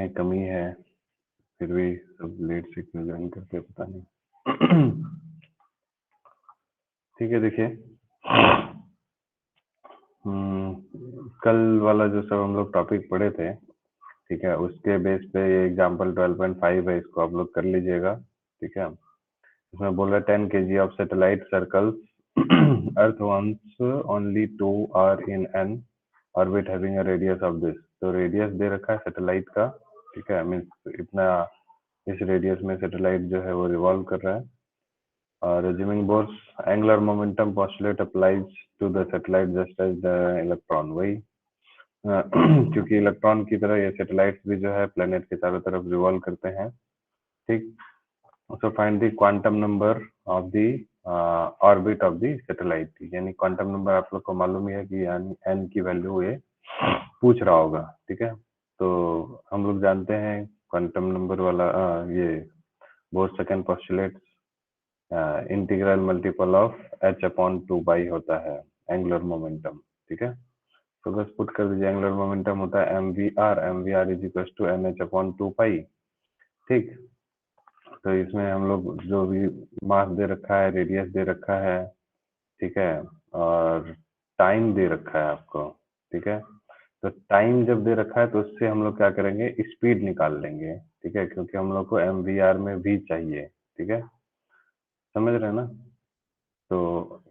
में कमी है, फिर भी सब लेट से क्यों ज्वाइन करते हैं पता नहीं। ठीक है, देखिए कल वाला जो सब हम लोग टॉपिक पढ़े थे, ठीक है, उसके बेस पे ये एग्जाम्पल 12.5 है, इसको आप लोग कर लीजिएगा। ठीक है, इसमें बोल रहा है 10 kg of satellite circles earth once only 2 are in an orbit having a radius of this. तो रेडियस दे रखा है सैटेलाइट का, ठीक है, मीन्स इतना इस रेडियस में सैटेलाइट जो है वो रिवॉल्व कर रहा है। और assuming Bohr's angular momentum postulate applies to the satellite just as the electron, वही क्योंकि इलेक्ट्रॉन की तरह ये सैटेलाइट भी जो है प्लेनेट के चारों तरफ रिवॉल्व करते हैं। ठीक, so find the quantum number of the orbit of the satellite, यानी क्वांटम नंबर आप लोग को मालूम ही है कि एन की वैल्यू ये पूछ रहा होगा। ठीक है, तो हम लोग जानते हैं क्वांटम नंबर वाला ये board second postulate integral multiple of h/2 होता है एंगुलर मोमेंटम। ठीक है, तो बस पुट कर दीजिए, एंगुलर मोमेंटम होता है mvr is equal to nh/2। ठीक, तो इसमें हम लोग जो भी मास दे रखा है, रेडियस दे रखा है, ठीक है, और टाइम दे रखा है आपको। ठीक है, तो टाइम जब दे रखा है तो उससे हम लोग क्या करेंगे, स्पीड निकाल लेंगे। ठीक है, क्योंकि हम लोग को mvr में v चाहिए। ठीक है, समझ रहे हैं ना। तो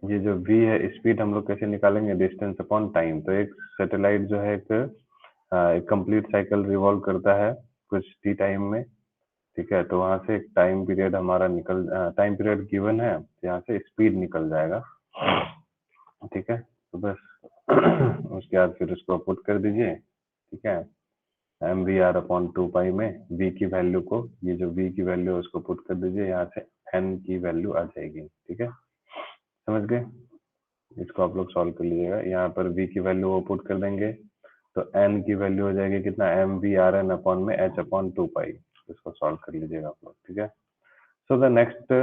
ये जो v है, स्पीड हम लोग कैसे निकालेंगे, डिस्टेंस अपॉन टाइम। तो एक सैटेलाइट जो है एक कंप्लीट साइकिल रिवॉल्व करता है कुछ टी टाइम में। ठीक है, तो वहां से एक टाइम पीरियड हमारा टाइम पीरियड गिवन है, यहाँ से स्पीड निकल जाएगा। ठीक है, तो बस उसके बाद फिर उसको पुट कर दीजिए। ठीक है, mvr/2 में v की वैल्यू को, ये जो v की वैल्यू है उसको पुट कर दीजिए, यहाँ से n की वैल्यू आ जाएगी। ठीक है, समझ गए। इसको आप लोग सॉल्व कर लीजिएगा, यहाँ पर v की वैल्यू वो पुट कर देंगे तो n की वैल्यू हो जाएगी कितना, mvrn में h/2। इसको सॉल्व कर लीजिएगा आप लोग। ठीक है, so the next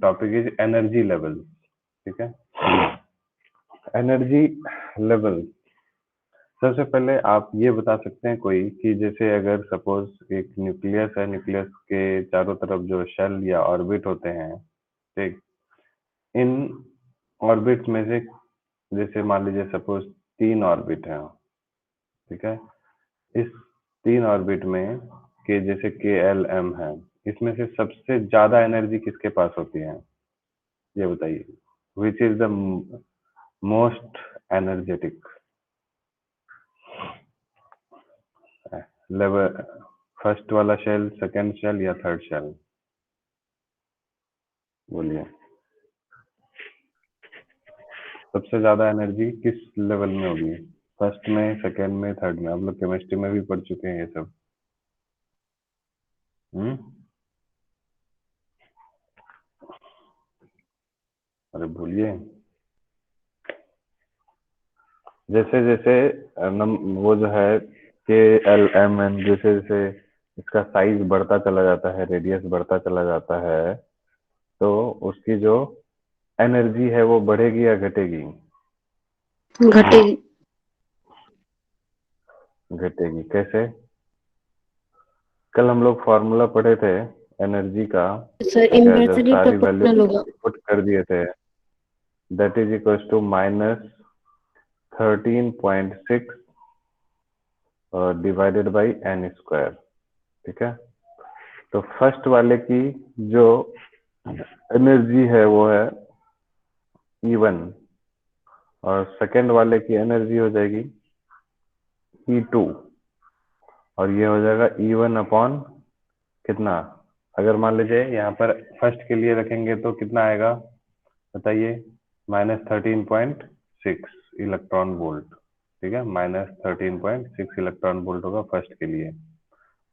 topic is energy level. ठीक है, एनर्जी लेवल, सबसे पहले आप ये बता सकते हैं कोई कि जैसे अगर सपोज एक न्यूक्लियस है, न्यूक्लियस के चारों तरफ जो शेल या ऑर्बिट होते हैं, ठीक, इन ऑर्बिट में से जैसे मान लीजिए सपोज 3 ऑर्बिट हैं। ठीक है, इस 3 ऑर्बिट में के जैसे के एल एम है, इसमें से सबसे ज्यादा एनर्जी किसके पास होती है, ये बताइए। Which is the most energetic level, first वाला शेल, सेकंड शेल या थर्ड शेल, बोलिए। सबसे ज्यादा एनर्जी किस लेवल में होगी, फर्स्ट में, सेकंड में, थर्ड में? आप लोग केमिस्ट्री में भी पढ़ चुके हैं ये सब। अरे भूलिए, जैसे जैसे वो जो है के एल एम एन, जैसे जैसे इसका साइज बढ़ता चला जाता है, रेडियस बढ़ता चला जाता है, तो उसकी जो एनर्जी है वो बढ़ेगी या घटेगी? घटेगी। घटेगी। कैसे? कल हम लोग फॉर्मूला पढ़े थे एनर्जी का, सर ठीक है, जब इन्वर्सली सारी वैल्यू प्रोपोर्शनल होगा। पुट कर दिए थे, that is equal to -13.6 divided by n square. ठीक है, तो फर्स्ट वाले की जो एनर्जी है वो है E1, और सेकंड वाले की एनर्जी हो जाएगी E2, और ये हो जाएगा E1 अपॉन कितना, अगर मान लीजिए यहाँ पर फर्स्ट के लिए रखेंगे तो कितना आएगा बताइए, -13.6 इलेक्ट्रॉन वोल्ट। ठीक है, -13.6 इलेक्ट्रॉन वोल्ट होगा फर्स्ट के लिए,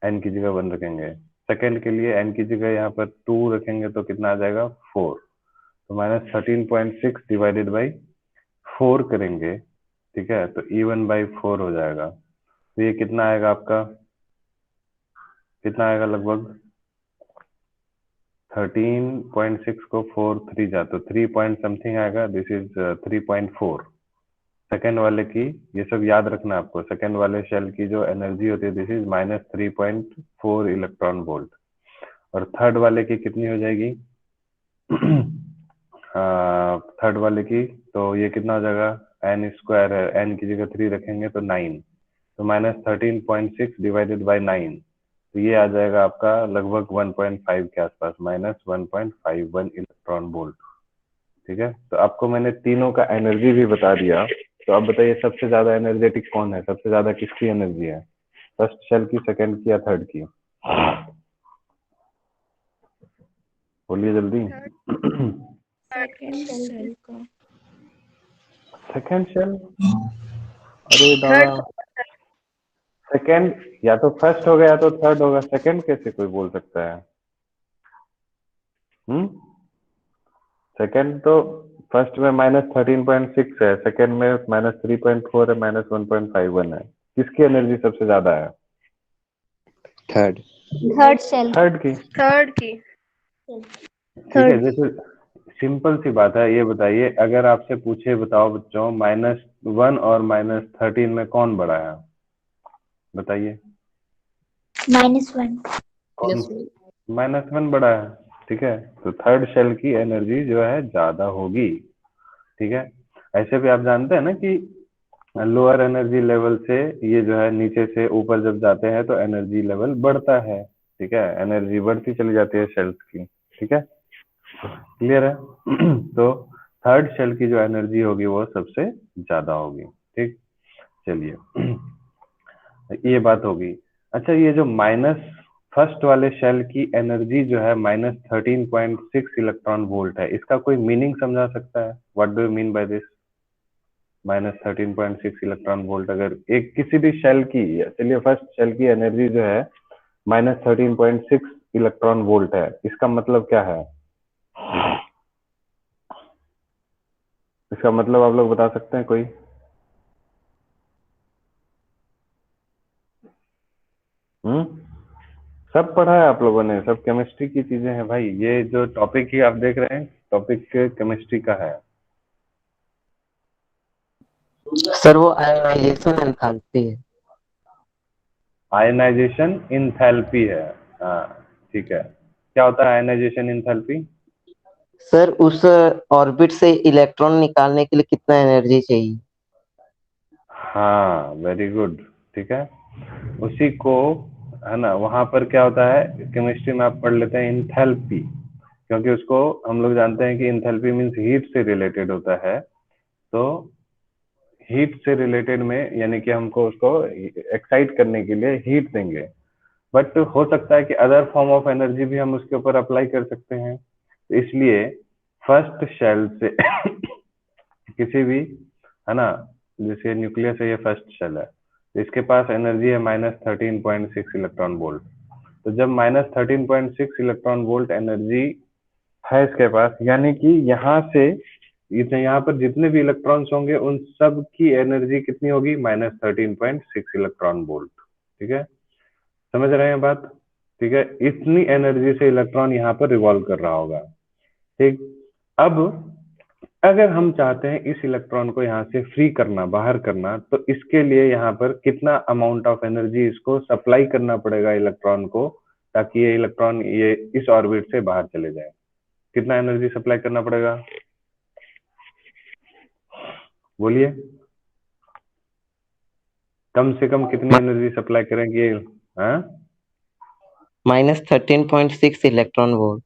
एन की जगह 1 रखेंगे। सेकंड के लिए एन की जगह यहाँ पर 2 रखेंगे तो कितना आ जाएगा, 4। तो -13.6 डिवाइडेड बाई 4 करेंगे, ठीक है, तो E1/4 हो जाएगा। तो ये कितना आएगा आपका, कितना आएगा लगभग 13.6 को 4 3 जा तो 3 पॉइंट समथिंग आएगा, दिस इज 3.4। सेकेंड वाले की, ये सब याद रखना आपको, सेकेंड वाले शेल की जो एनर्जी होती है दिस इज -3.4 इलेक्ट्रॉन वोल्ट, और थर्ड वाले की कितनी हो जाएगी? थर्ड वाले की तो ये कितना हो जाएगा, एन स्क्वायर है, एन की जगह 3 रखेंगे तो 9, तो -13.6 डिवाइडेड बाई 9, तो ये आ जाएगा आपका लगभग 1.5 के आसपास, -1.51 इलेक्ट्रॉन वोल्ट। ठीक है, तो आपको मैंने तीनों का एनर्जी भी बता दिया। तो अब बताइए सबसे ज्यादा एनर्जेटिक कौन है, सबसे ज्यादा किसकी एनर्जी है, फर्स्ट शेल की, सेकंड की, या थर्ड की? बोलिए जल्दी। सेकंड सेल का। Second shell? अरे दादा, थर्ड। सेकंड या तो फर्स्ट होगा या तो थर्ड होगा, सेकंड कैसे कोई बोल सकता है? सेकंड तो फर्स्ट में -13.6 है, सेकंड में -3.4 है, -1.51 है, किसकी एनर्जी सबसे ज्यादा है? थर्ड। Third shell. थर्ड की। थर्ड की। ठीक है, जैसे सिंपल सी बात है, ये बताइए अगर आपसे पूछे बताओ बच्चों -1 और -13 में कौन बड़ा है, बताइए। -1। कौन? -1 बड़ा है। ठीक है, तो थर्ड शेल की एनर्जी जो है ज्यादा होगी। ठीक है, ऐसे भी आप जानते हैं ना कि लोअर एनर्जी लेवल से ये जो है नीचे से ऊपर जब जाते हैं तो एनर्जी लेवल बढ़ता है। ठीक है, एनर्जी बढ़ती चली जाती है शेल्स की। ठीक है, क्लियर है? तो थर्ड शेल की जो एनर्जी होगी वो सबसे ज्यादा होगी। ठीक, चलिए, ये बात होगी। अच्छा, ये जो माइनस फर्स्ट वाले शेल की एनर्जी जो है -13.6 इलेक्ट्रॉन वोल्ट है, इसका कोई मीनिंग समझा सकता है? What do you mean by this -13.6 electron volt? अगर एक किसी भी शेल की, चलिए फर्स्ट शेल की एनर्जी जो है -13.6 इलेक्ट्रॉन वोल्ट है, इसका मतलब क्या है? इसका मतलब आप लोग बता सकते हैं कोई? सब पढ़ा है आप लोगों ने, सब केमिस्ट्री की चीजें हैं भाई, ये जो टॉपिक ही आप देख रहे हैं टॉपिक केमिस्ट्री का है। सर वो आयोनाइजेशन एंथैल्पी है। आयनाइजेशन इंथैल्पी है, हाँ ठीक है। क्या होता है आयनाइजेशन इंथैल्पी? सर उस ऑर्बिट से इलेक्ट्रॉन निकालने के लिए कितना एनर्जी चाहिए? हाँ, वेरी गुड। ठीक है, उसी को, है ना, वहां पर क्या होता है केमिस्ट्री में आप पढ़ लेते हैं इंथैल्पी, क्योंकि उसको हम लोग जानते हैं कि इंथैल्पी मीन्स हीट से रिलेटेड होता है। तो हीट से रिलेटेड में यानी कि हमको उसको एक्साइट करने के लिए हीट देंगे, बट हो सकता है कि अदर फॉर्म ऑफ एनर्जी भी हम उसके ऊपर अप्लाई कर सकते हैं। तो इसलिए फर्स्ट शेल से किसी भी, है ना, जैसे न्यूक्लियस है, ये फर्स्ट शेल है, तो इसके पास एनर्जी है -13.6 इलेक्ट्रॉन वोल्ट। तो जब -13.6 इलेक्ट्रॉन वोल्ट एनर्जी है इसके पास, यानी कि यहाँ से इतने, यहाँ पर जितने भी इलेक्ट्रॉन्स होंगे उन सब की एनर्जी कितनी होगी? -13.6 इलेक्ट्रॉन वोल्ट। ठीक है, समझ रहे हैं बात? ठीक है, इतनी एनर्जी से इलेक्ट्रॉन यहाँ पर रिवॉल्व कर रहा होगा। ठीक, अब अगर हम चाहते हैं इस इलेक्ट्रॉन को यहाँ से फ्री करना, बाहर करना, तो इसके लिए यहाँ पर कितना अमाउंट ऑफ एनर्जी इसको सप्लाई करना पड़ेगा इलेक्ट्रॉन को, ताकि ये इलेक्ट्रॉन ये इस ऑर्बिट से बाहर चले जाए? कितना एनर्जी सप्लाई करना पड़ेगा, बोलिए? कम से कम कितनी एनर्जी सप्लाई करेंगे? हाँ, -13.6 इलेक्ट्रॉन वोल्ट।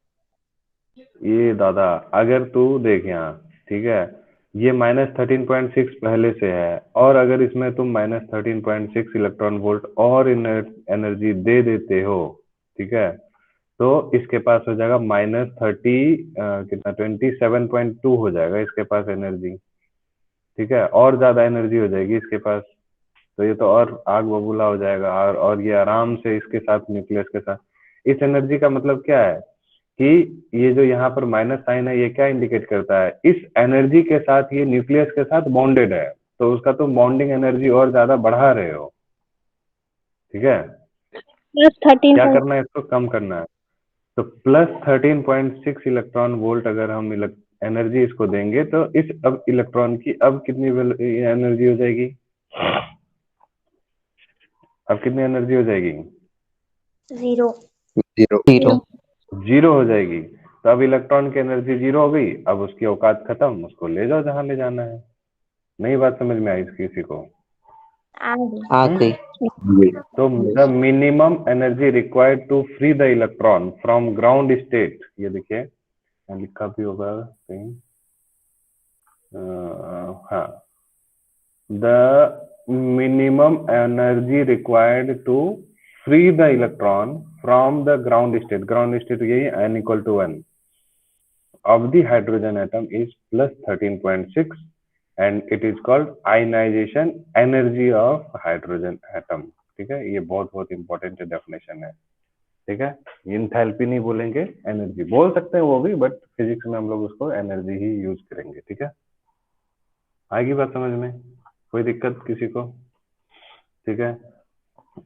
ये दादा, अगर तू देख यहाँ, ठीक है, ये -13.6 पहले से है, और अगर इसमें तुम -13.6 इलेक्ट्रॉन वोल्ट और एनर्जी दे देते हो, ठीक है, तो इसके पास हो जाएगा -30 कितना 27.2 हो जाएगा इसके पास एनर्जी। ठीक है, और ज्यादा एनर्जी हो जाएगी इसके पास, तो ये तो और आग बबूला हो जाएगा, और ये आराम से इसके साथ, न्यूक्लियस के साथ, इस एनर्जी का मतलब क्या है कि ये जो यहाँ पर माइनस साइन है, ये क्या इंडिकेट करता है? इस एनर्जी के साथ ये न्यूक्लियस के साथ बॉन्डेड है, तो उसका तुम बॉन्डिंग एनर्जी और ज्यादा बढ़ा रहे हो। ठीक है, क्या करना है, इसको कम करना है। तो +13.6 इलेक्ट्रॉन वोल्ट अगर हम एनर्जी इसको देंगे तो इस अब इलेक्ट्रॉन की अब कितनी एनर्जी हो जाएगी? अब कितनी एनर्जी हो जाएगी? 0. जीरो। जीरो हो जाएगी। तो अब इलेक्ट्रॉन की एनर्जी जीरो हो गई, अब उसकी औकात खत्म, उसको ले जाओ जहां ले जाना है। नई बात समझ में आई किसी को? आ आ गई. गई। तो the minimum energy required to free the electron from ground state, ये देखिए यहाँ लिखा भी होगा कहीं, हाँ, the minimum energy required to free the electron from the ground state यही n = 1 of the hydrogen atom is plus 13.6 and it is called ionization energy of hydrogen atom। ठीक है, ये बहुत इंपॉर्टेंट डेफिनेशन है। ठीक है, इंथैल्पी नहीं बोलेंगे, एनर्जी बोल सकते हैं वो भी, बट फिजिक्स में हम लोग उसको एनर्जी ही यूज करेंगे। ठीक है, आएगी बात समझ में? कोई दिक्कत किसी को? ठीक है,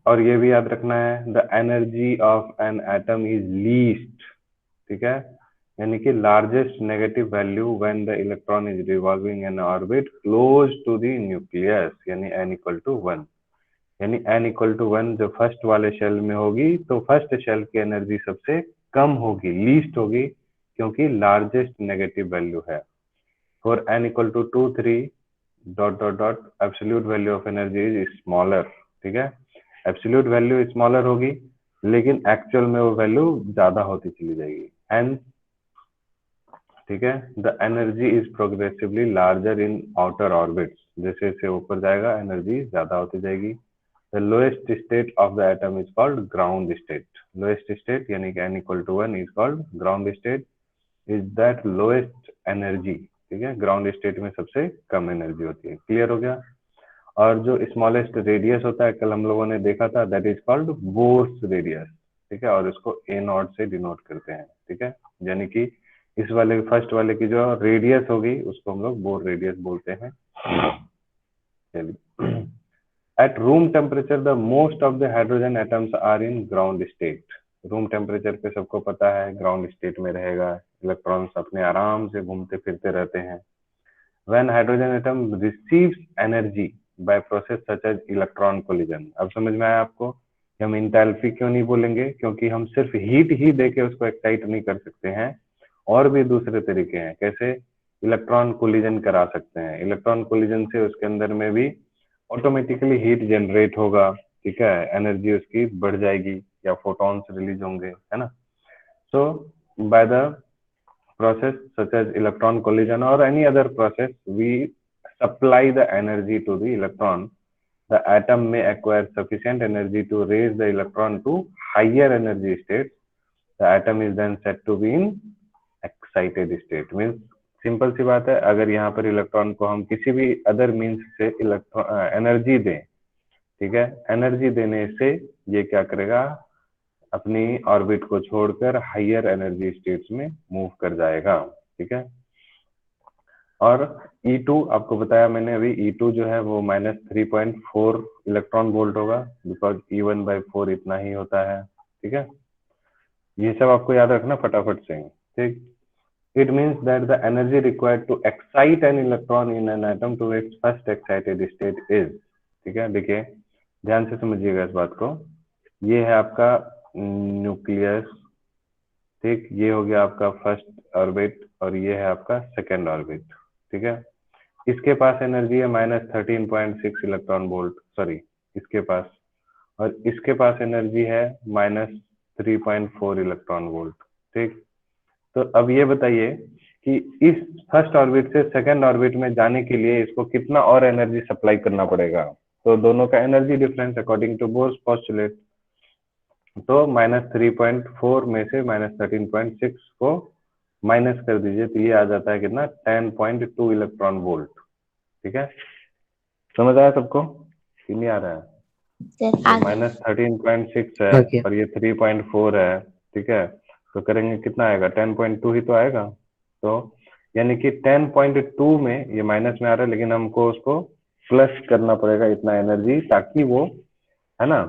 और ये भी याद रखना है, the energy of an atom is least. ठीक है, यानी कि largest negative value when the electron is revolving in orbit close to the nucleus, यानी n = 1। यानी n = 1 जो फर्स्ट वाले शेल में होगी तो फर्स्ट शेल की एनर्जी सबसे कम होगी, लीस्ट होगी, क्योंकि लार्जेस्ट नेगेटिव वैल्यू है। For n = 2, 3 ... absolute value of energy is smaller. ठीक है, एब्सोल्यूट वैल्यू स्मॉलर होगी लेकिन एक्चुअल में वो वैल्यू ज्यादा होती चली जाएगी n। ठीक है, the energy is progressively larger in outer orbits, जैसे जैसे ऊपर जाएगा एनर्जी ज्यादा होती जाएगी। The lowest state of the atom is called ground state. Lowest state यानी कि n = 1 is called ground state, is that lowest energy. ठीक है, ग्राउंड स्टेट में सबसे कम एनर्जी होती है। क्लियर हो गया? और जो स्मॉलेस्ट रेडियस होता है कल हम लोगों ने देखा था, that is called Bohr's radius. ठीक है, और इसको a0 से डिनोट करते हैं। ठीक है, यानी कि इस वाले फर्स्ट वाले की जो रेडियस होगी उसको हम लोग बोर रेडियस बोलते हैं। चलिए, at room temperature the most of the hydrogen atoms are in ground state. Room temperature पे सबको पता है ग्राउंड स्टेट में रहेगा, इलेक्ट्रॉन्स अपने आराम से घूमते फिरते रहते हैं। When hydrogen atom receives energy by process such as electron collision. अब समझ में आया आपको कि हम इंथैल्पी क्यों नहीं बोलेंगे? क्योंकि हम सिर्फ हीट ही देके उसको एक्साइट नहीं कर सकते हैं, और भी दूसरे तरीके हैं। कैसे? इलेक्ट्रॉन कोलिजन करा सकते हैं। इलेक्ट्रॉन कोलिजन से उसके अंदर में भी ऑटोमेटिकली हीट जनरेट होगा। ठीक है, एनर्जी उसकी बढ़ जाएगी या फोटॉन्स रिलीज होंगे, है ना? So by the process such as electron collision or any other process, we supply the energy to the electron. The atom may acquire sufficient energy to raise the electron to higher energy states. The atom is then said to be in excited state। Means simple सी बात है, अगर यहाँ पर electron को हम किसी भी अदर मीन्स से एनर्जी दें, ठीक है, एनर्जी देने से ये क्या करेगा, अपनी ऑर्बिट को छोड़कर हायर एनर्जी स्टेट्स में मूव कर जाएगा। ठीक है, और E2 आपको बताया मैंने अभी, E2 जो है वो -3.4 इलेक्ट्रॉन वोल्ट होगा, बिकॉज E1/4 इतना ही होता है। ठीक है, ये सब आपको याद रखना फटाफट से। ठीक, it means that the energy required to excite an electron in an atom to its first excited state is. ठीक है, देखिए ध्यान से समझिएगा इस बात को। ये है आपका न्यूक्लियस, ठीक, ये हो गया आपका फर्स्ट ऑर्बिट और ये है आपका सेकेंड ऑर्बिट। ठीक है, इसके पास एनर्जी है -13.6 इलेक्ट्रॉन वोल्ट, सॉरी इसके पास, और इसके पास एनर्जी है -3.4 इलेक्ट्रॉन वोल्ट। ठीक, तो अब ये बताइए कि इस फर्स्ट ऑर्बिट से सेकेंड ऑर्बिट में जाने के लिए इसको कितना और एनर्जी सप्लाई करना पड़ेगा? तो दोनों का energy difference according to Bohr's postulate, तो -3.4 में से -13.6 को माइनस कर दीजिए तो ये आ जाता है कितना, 10.2 इलेक्ट्रॉन वोल्ट। ठीक है, समझ आया सबको कि नहीं आ रहा है? -13.6 है और ये 3.4 है। ठीक है, तो करेंगे कितना आएगा, 10.2 ही तो आएगा। तो यानी कि 10.2 में ये माइनस में आ रहा है, लेकिन हमको उसको प्लस करना पड़ेगा इतना एनर्जी, ताकि वो, है ना,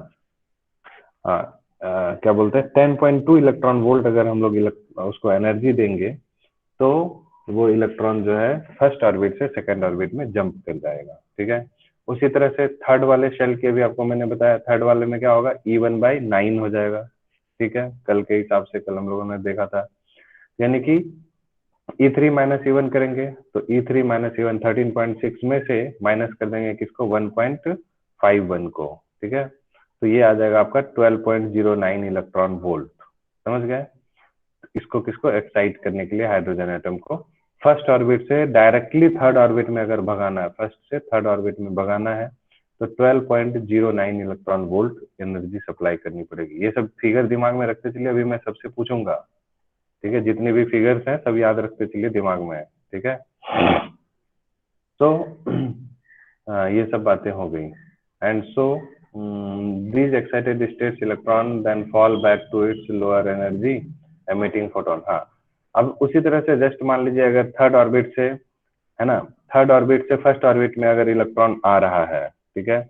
क्या बोलते हैं, 10.2 इलेक्ट्रॉन वोल्ट अगर हम लोग उसको एनर्जी देंगे तो वो इलेक्ट्रॉन जो है फर्स्ट ऑर्बिट से सेकंड ऑर्बिट में जंप कर जाएगा, ठीक है। उसी तरह से थर्ड वाले शेल के भी आपको मैंने बताया, थर्ड वाले में क्या होगा, E1/9 हो जाएगा, ठीक है। कल के हिसाब से कल हम लोगों ने देखा था, यानी कि E3 माइनस E1 करेंगे तो E3 माइनस E1 13.6 में से माइनस कर देंगे किसको, 1.51 को, ठीक है। तो ये आ जाएगा आपका 12.09 इलेक्ट्रॉन वोल्ट, समझ गए। इसको किसको एक्साइट करने के लिए हाइड्रोजन एटम को फर्स्ट ऑर्बिट से डायरेक्टली थर्ड ऑर्बिट में अगर भगाना है, फर्स्ट से थर्ड ऑर्बिट में भगाना है तो 12.09 इलेक्ट्रॉन वोल्ट एनर्जी सप्लाई करनी पड़ेगी। ये सब फिगर दिमाग में रखते चलिए, अभी मैं सबसे पूछूंगा, ठीक है। जितने भी फिगर्स हैं सब याद रखते चलिए दिमाग में, ठीक है। तो ये सब बातें हो गई। And so these excited states electron then fall back to its lower energy emitting photon। हाँ, अब उसी तरह से जस्ट मान लीजिए अगर थर्ड ऑर्बिट से, है ना, थर्ड ऑर्बिट से फर्स्ट ऑर्बिट में अगर इलेक्ट्रॉन आ रहा है, ठीक है,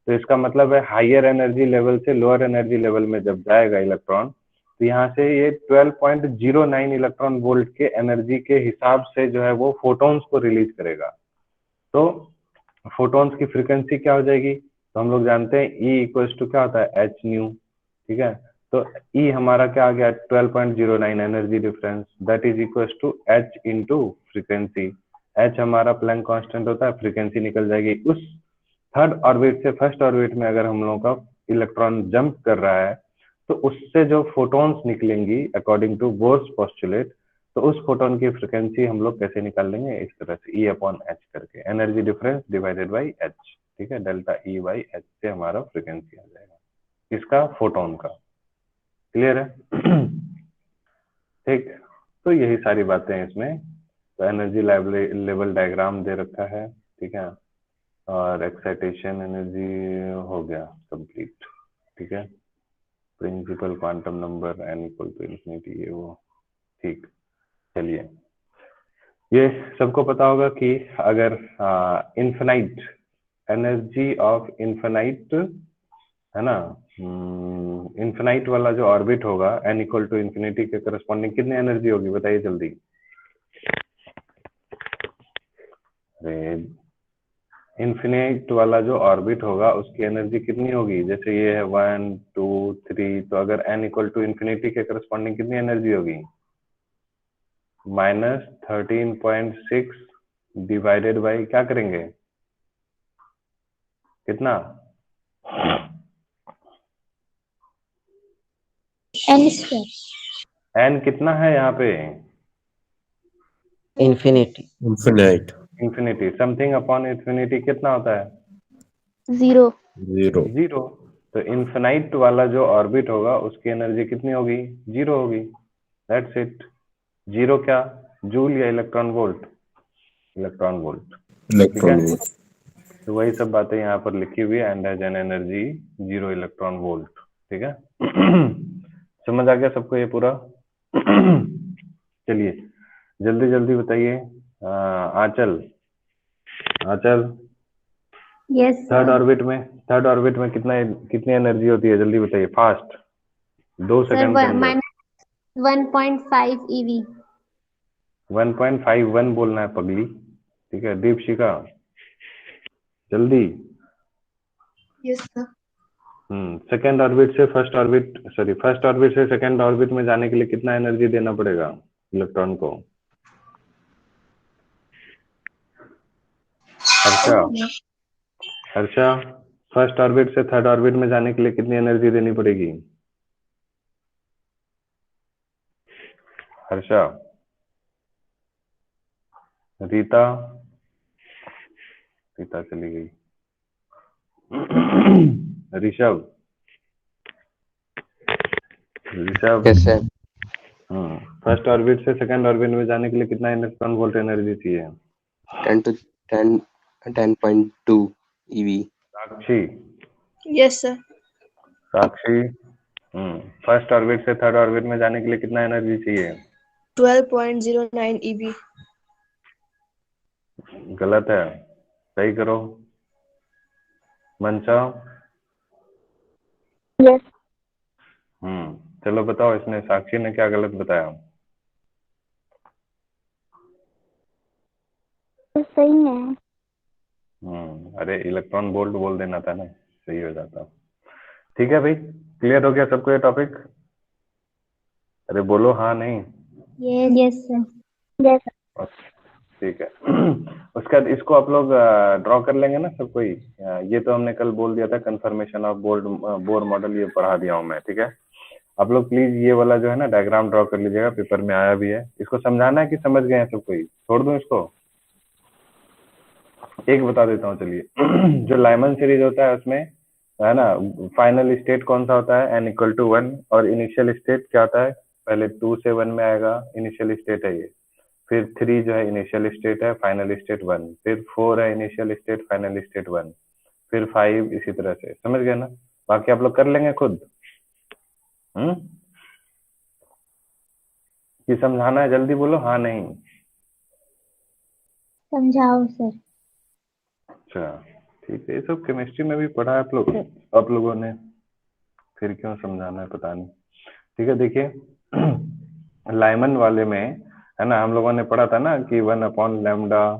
तो इसका मतलब है हायर एनर्जी लेवल से लोअर एनर्जी लेवल में जब जाएगा इलेक्ट्रॉन, तो यहाँ से ये 12.09 इलेक्ट्रॉन वोल्ट के एनर्जी के हिसाब से जो है वो फोटोन्स को रिलीज करेगा। तो फोटोन्स की फ्रीक्वेंसी क्या हो जाएगी, तो हम लोग जानते हैं E इक्वल्स टू क्या होता है, एच न्यू, ठीक है। तो E हमारा क्या आ गया, 12.09 energy difference, that is equals to h into frequency. H हमारा प्लैंक कांस्टेंट होता है, फ्रीक्वेंसी निकल जाएगी। उस थर्ड ऑर्बिट से फर्स्ट ऑर्बिट में अगर हम लोगों का इलेक्ट्रॉन जंप कर रहा है तो उससे जो फोटोन्स निकलेंगी अकॉर्डिंग टू बोर्स पोस्टुलेट, तो उस फोटोन की फ्रीक्वेंसी हम लोग कैसे निकाल लेंगे, इस तरह से E/H करके, energy difference divided by H, ठीक है। डेल्टा E/H से हमारा फ्रीक्वेंसी आ जाएगा इसका, फोटोन का। क्लियर है? ठीक, तो यही सारी बातें हैं इसमें। तो एनर्जी लेवल डायग्राम दे रखा है, ठीक है, और एक्साइटेशन एनर्जी हो गया कंप्लीट, ठीक है। Principal quantum number n equal to infinity, ये वो, ठीक। चलिए, ये सबको पता होगा कि अगर इन्फिनाइट एनर्जी ऑफ इन्फिनाइट, है ना, इन्फिनाइट वाला जो ऑर्बिट होगा n इक्वल टू इन्फिनिटी के करस्पॉन्डिंग कितनी एनर्जी होगी, बताइए जल्दी। अरे, इन्फिनाइट वाला जो ऑर्बिट होगा उसकी एनर्जी कितनी होगी, जैसे ये है 1 2 3, तो अगर n इक्वल टू इन्फिनिटी के करस्पॉन्डिंग कितनी एनर्जी होगी, -13.6 डिवाइडेड बाई क्या करेंगे, कितना, n²। n कितना है यहाँ पे, infinity. Infinite. Infinity, something upon infinity कितना होता है, 0। 0। 0। तो इन्फिनाइट वाला जो ऑर्बिट होगा उसकी एनर्जी कितनी होगी, 0 होगी, दैट्स इट। 0 क्या, जूल या इलेक्ट्रॉन वोल्ट, इलेक्ट्रॉन वोल्ट, ठीक है। Electron volt. तो वही सब बातें यहाँ पर लिखी हुई है, and has an energy 0 electron volt, ठीक है। समझ आ गया सबको ये पूरा? चलिए जल्दी जल्दी बताइए। आंचल, आंचल, यस थर्ड ऑर्बिट में कितनी एनर्जी होती है, जल्दी बताइए, फास्ट, 2 सर, सेकंड के अंदर। -1.5 eV। 1.51 बोलना है पगली, ठीक है। दीपशिका जल्दी। Yes sir. सेकेंड ऑर्बिट से first orbit, sorry, first orbit से सेकेंड ऑर्बिट में जाने के लिए कितना एनर्जी देना पड़ेगा इलेक्ट्रॉन को, हर्षा, हर्षा, फर्स्ट ऑर्बिट से थर्ड ऑर्बिट में जाने के लिए कितनी एनर्जी देनी पड़ेगी, हर्षा, रीता, रीता चली गई, Rishabh, Rishabh, yes sir. First orbit से सेकंड ऑर्बिट में जाने के लिए कितना इलेक्ट्रॉन वोल्ट एनर्जी चाहिए, 10 eV। साक्षी, यस सर। साक्षी, फर्स्ट ऑर्बिट से थर्ड ऑर्बिट में जाने के लिए कितना एनर्जी चाहिए, 12.09 eV। गलत है, सही करो। मंशा, यस। चलो बताओ इसने, साक्षी ने क्या गलत बताया, सही है। अरे इलेक्ट्रॉन वोल्ट बोल देना था ना, सही हो जाता। ठीक है भाई, क्लियर हो गया सबको ये टॉपिक? अरे बोलो हाँ नहीं। Yes sir. यस। ठीक है। उसके बाद इसको आप लोग ड्रॉ कर लेंगे ना सब कोई? ये तो हमने कल बोल दिया था, कंफर्मेशन ऑफ बोर मॉडल, ये पढ़ा दिया हूँ मैं, ठीक है? आप लोग प्लीज ये वाला जो है ना डायग्राम ड्रॉ कर लीजिएगा, पेपर में आया भी है। इसको समझाना है कि समझ गए हैं सब कोई? छोड़ दूं इसको? एक बता देता हूँ चलिए। जो लाइमन सीरीज होता है उसमें है ना, फाइनल स्टेट कौन सा होता है? n equal to 1। और इनिशियल स्टेट क्या होता है? पहले 2 से 1 में आएगा, इनिशियल स्टेट है ये। फिर 3 जो है इनिशियल स्टेट है, फाइनल स्टेट 1। फिर 4 है इनिशियल स्टेट, फाइनल स्टेट 1। फिर 5, इसी तरह से। समझ गए ना? बाकी आप लोग कर लेंगे खुद। कि समझाना है? जल्दी बोलो हाँ नहीं। समझाओ सर। अच्छा ठीक है, ये सब केमिस्ट्री में भी पढ़ा है आप लोगों ने, फिर क्यों समझाना है पता नहीं। ठीक है, देखिए लाइमन वाले में है ना, हम लोगों ने पढ़ा था ना कि 1/λ,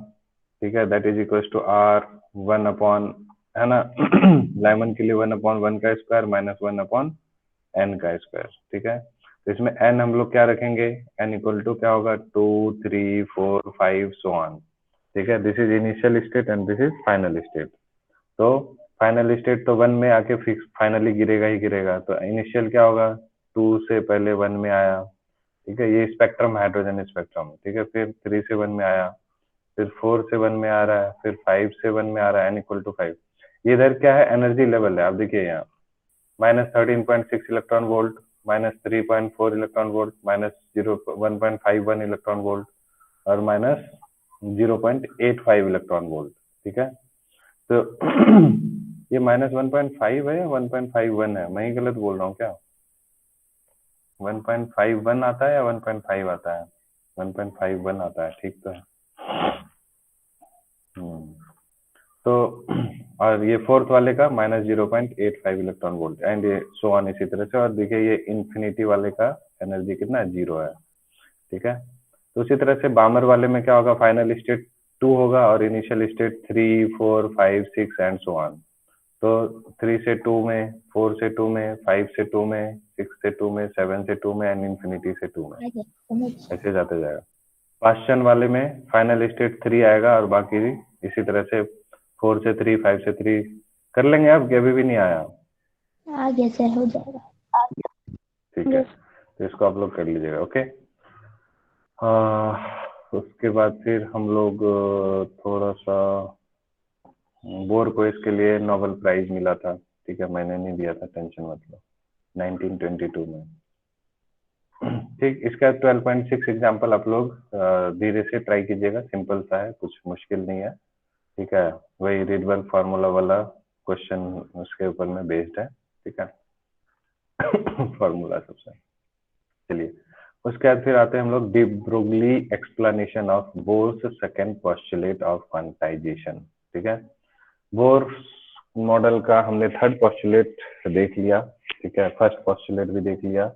ठीक है, that is equal to r 1 है ना। लाइमन के लिए 1/1 का स्क्वायर माइनस 1/n का स्क्वायर, ठीक है। तो इसमें n हम लोग क्या रखेंगे? n इक्वल टू क्या होगा? 2, 3, 4, 5 सो ऑन, ठीक है। This is initial state and this is final state. तो फाइनल स्टेट तो 1 में आके फिक्स फाइनली गिरेगा ही गिरेगा। तो इनिशियल क्या होगा? 2 से पहले 1 में आया, ठीक है, ये स्पेक्ट्रम, हाइड्रोजन स्पेक्ट्रम, ठीक है। फिर 3 से 1 में आया, फिर 4 से 1 में आ रहा है, फिर 5 से 1 में आ रहा है, n इक्वल टू 5। ये इधर क्या है? एनर्जी लेवल है। आप देखिए यहाँ -13.6 electron volt, -3.4 electron volt, -1.51 electron volt और -0.85 इलेक्ट्रॉन वोल्ट, ठीक है। तो ये -1.5 है या 1.51 है? मैं ही गलत बोल रहा हूँ क्या? 1.51 आता है या 1.5 आता है? 1.51 आता है, ठीक तो है। तो और ये फोर्थ वाले का -0.85 इलेक्ट्रॉन वोल्ट एंड ये सो ऑन, इसी तरह से। और देखिए ये इन्फिनिटी वाले का एनर्जी कितना? 0 है, ठीक है। तो उसी तरह से बामर वाले में क्या होगा? फाइनल स्टेट 2 होगा और initial state 3, 4, 5, 6 and so on. तो 3 से 2 में, 4 से 2 में, 5 से 2 में, 6 से 2 में, 7 से 2 में एंड इन्फिनिटी से 2 में, ऐसे जाते जाएगा। पास्चन वाले में फाइनल स्टेट 3 आएगा और बाकी इसी तरह से 4 से 3, 5 से 3 कर लेंगे। अब कि अभी भी नहीं आया? आगे से हो जाएगा। ठीक है, तो इसको आप लोग कर लीजिएगा, ओके। उसके बाद फिर हम लोग थोड़ा सा बोर को इसके लिए नोबेल प्राइज मिला था, ठीक है, मैंने नहीं दिया था, टेंशन मत लो, 1922 में। ठीक, इसका 12.6 एग्जाम्पल आप लोग धीरे से ट्राई कीजिएगा, सिंपल सा है, कुछ मुश्किल नहीं है, ठीक है। वही रीडबर्ग फार्मूला वाला क्वेश्चन उसके ऊपर में बेस्ड है, ठीक है। फार्मूला सबसे, चलिए उसके बाद फिर आते हैं हम लोग de Broglie explanation of bourse second postulate of quantization, ठीक है। बोर मॉडल का हमने थर्ड पोस्टुलेट देख लिया, ठीक है, फर्स्ट पोस्टुलेट भी देख लिया,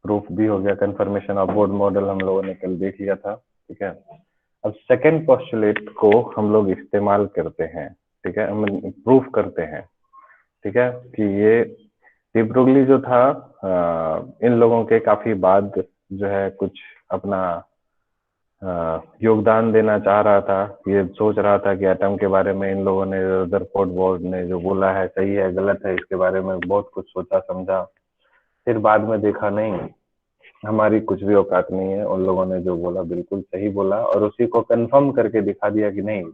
प्रूफ भी हो गया, कंफर्मेशन ऑफ बोर मॉडल हम लोगों ने कल देख लिया था, ठीक है। अब सेकंड पोस्टुलेट को हम लोग इस्तेमाल करते हैं, ठीक है, हम प्रूफ करते हैं, ठीक है, कि ये डी ब्रोगली जो था इन लोगों के काफी बाद जो है कुछ अपना योगदान देना चाह रहा था। ये सोच रहा था कि एटम के बारे में इन लोगों ने, रदरफोर्ड बोर्ड ने जो बोला है सही है गलत है, इसके बारे में बहुत कुछ सोचा समझा। फिर बाद में देखा नहीं, हमारी कुछ भी औकात नहीं है, उन लोगों ने जो बोला बिल्कुल सही बोला और उसी को कंफर्म करके दिखा दिया कि नहीं,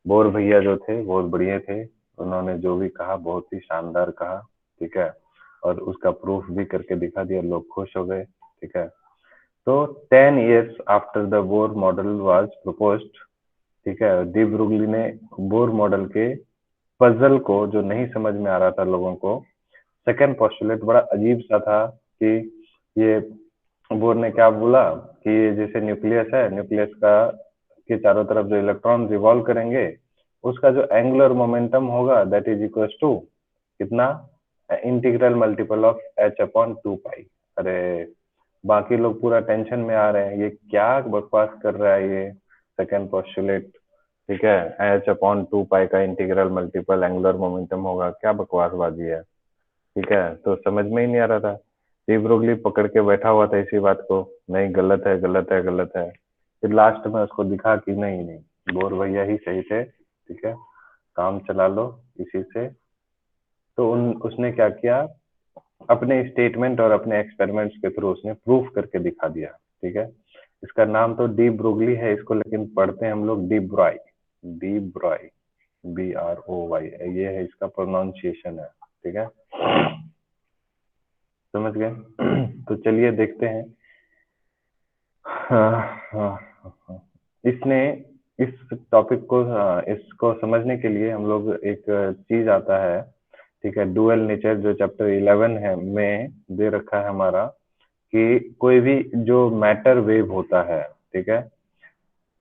बोर भैया जो थे बहुत बढ़िया थे, उन्होंने जो भी कहा बहुत ही शानदार कहा, ठीक है, और उसका प्रूफ भी करके दिखा दिया, लोग खुश हो गए, ठीक है। तो 10 years after the Bohr model was proposed, ठीक है, डी ब्रोगली ने बोर मॉडल के पजल को जो नहीं समझ में आ रहा था लोगों को, सेकंड पोस्टुलेट बड़ा अजीब सा था कि ये बोर ने क्या बोला कि ये जैसे न्यूक्लियस है, न्यूक्लियस का के चारों तरफ जो इलेक्ट्रॉन रिवॉल्व करेंगे उसका जो एंगुलर मोमेंटम होगा दैट इज इक्वल टू कितना? इंटीग्रल मल्टीपल ऑफ h/2 पाई। अरे बाकी लोग पूरा टेंशन में आ रहे हैं, ये क्या बकवास कर रहा है ये सेकंड पोस्टुलेट, ठीक है, h/2 का इंटीग्रल मल्टीपल एंगुलर मोमेंटम होगा, क्या बकवासबाजी है। ठीक है, तो समझ में ही नहीं आ रहा था। डी ब्रोगली पकड़ के बैठा हुआ था इसी बात को, नहीं गलत है गलत है गलत है। फिर लास्ट में उसको दिखा कि नहीं नहीं बोर भैया ही सही थे, ठीक है, काम चला लो इसी से। तो उसने क्या किया, अपने स्टेटमेंट और अपने एक्सपेरिमेंट्स के थ्रू उसने प्रूफ करके दिखा दिया। ठीक है, इसका नाम तो डी ब्रोगली है इसको, लेकिन पढ़ते हैं हम लोग D Broglie, D Broglie, BROY, ये है इसका प्रोनाउंसिएशन है। ठीक है, समझ गए। तो चलिए देखते हैं। इसने इस टॉपिक को इसको समझने के लिए हम लोग एक चीज आता है, ठीक है, डुअल नेचर, जो चैप्टर 11 है में दे रखा है हमारा, कि कोई भी जो मैटर वेव होता है, ठीक है,